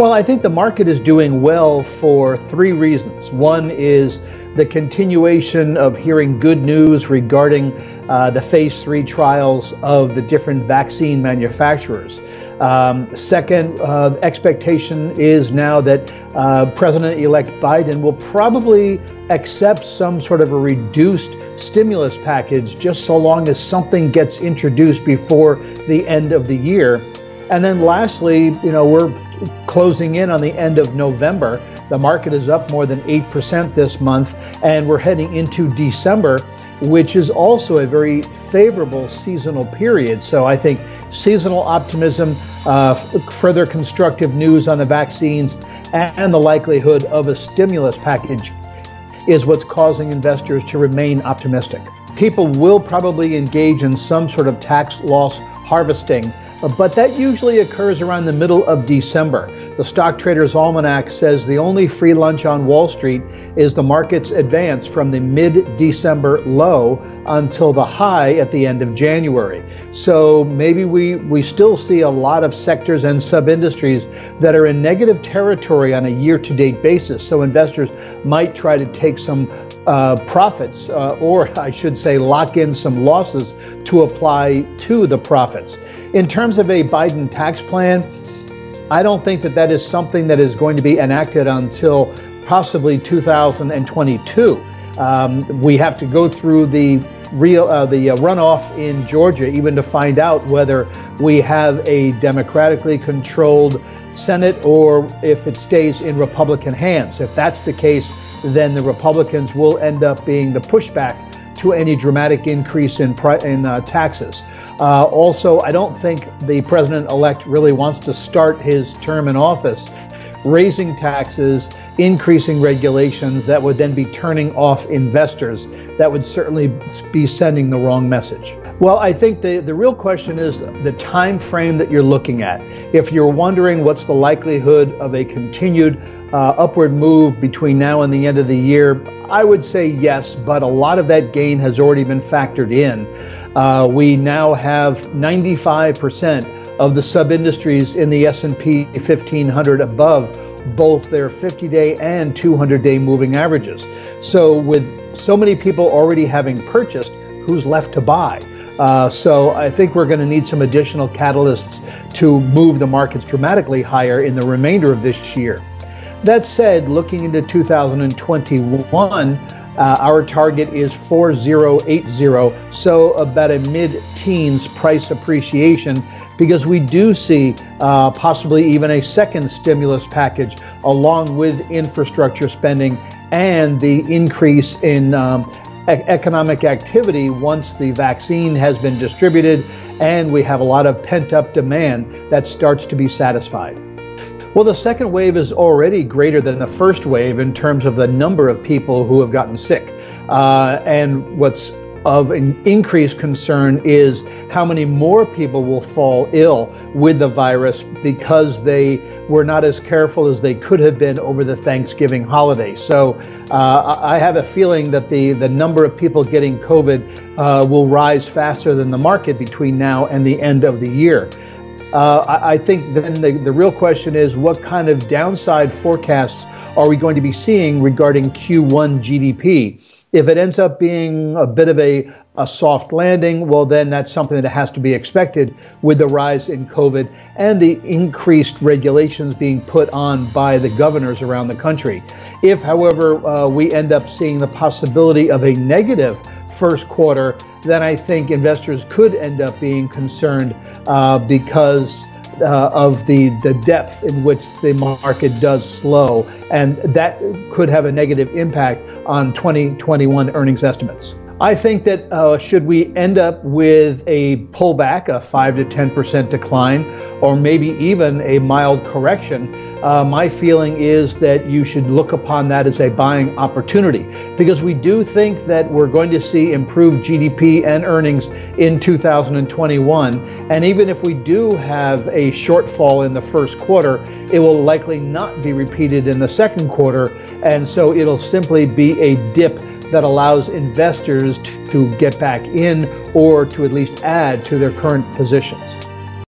Well, I think the market is doing well for three reasons. One is the continuation of hearing good news regarding the phase 3 trials of the different vaccine manufacturers. Second, expectation is now that President-elect Biden will probably accept some sort of a reduced stimulus package just so long as something gets introduced before the end of the year. And then lastly, we're closing in on the end of November. The market is up more than 8% this month, and we're heading into December, which is also a very favorable seasonal period. So I think seasonal optimism, further constructive news on the vaccines, and the likelihood of a stimulus package is what's causing investors to remain optimistic. People will probably engage in some sort of tax loss harvesting, but that usually occurs around the middle of December. The Stock Traders Almanac says the only free lunch on Wall Street is the market's advance from the mid-December low until the high at the end of January. So maybe we still see a lot of sectors and sub-industries that are in negative territory on a year-to-date basis. So investors might try to take some profits, or I should say lock in some losses to apply to the profits. In terms of a Biden tax plan, I don't think that is something that is going to be enacted until possibly 2022. We have to go through the runoff in Georgia even to find out whether we have a democratically controlled Senate or if it stays in Republican hands. If that's the case, then the Republicans will end up being the pushback to any dramatic increase in taxes. Also, I don't think the president-elect really wants to start his term in office raising taxes, increasing regulations that would then be turning off investors. That would certainly be sending the wrong message. Well, I think the real question is the time frame that you're looking at. If you're wondering what's the likelihood of a continued upward move between now and the end of the year, I would say yes, but a lot of that gain has already been factored in. We now have 95% of the sub-industries in the S&P 1500 above both their 50-day and 200-day moving averages. So with so many people already having purchased, who's left to buy? So I think we're going to need some additional catalysts to move the markets dramatically higher in the remainder of this year. That said, looking into 2021, our target is 4080, so about a mid-teens price appreciation, because we do see possibly even a second stimulus package along with infrastructure spending and the increase in economic activity once the vaccine has been distributed and we have a lot of pent-up demand that starts to be satisfied. Well, the second wave is already greater than the first wave in terms of the number of people who have gotten sick. And what's of an increased concern is how many more people will fall ill with the virus because they were not as careful as they could have been over the Thanksgiving holiday. So I have a feeling that the number of people getting COVID will rise faster than the market between now and the end of the year. I think then the real question is, what kind of downside forecasts are we going to be seeing regarding Q1 GDP? If it ends up being a bit of a soft landing, well, then that's something that has to be expected with the rise in COVID and the increased regulations being put on by the governors around the country. If, however, we end up seeing the possibility of a negative first quarter, then I think investors could end up being concerned because of the depth in which the market does slow, and that could have a negative impact on 2021 earnings estimates. I think that should we end up with a pullback, a 5 to 10% decline, or maybe even a mild correction, my feeling is that you should look upon that as a buying opportunity, because we do think that we're going to see improved GDP and earnings in 2021. And even if we do have a shortfall in the first quarter, it will likely not be repeated in the second quarter. And so it'll simply be a dip that allows investors to get back in or to at least add to their current positions.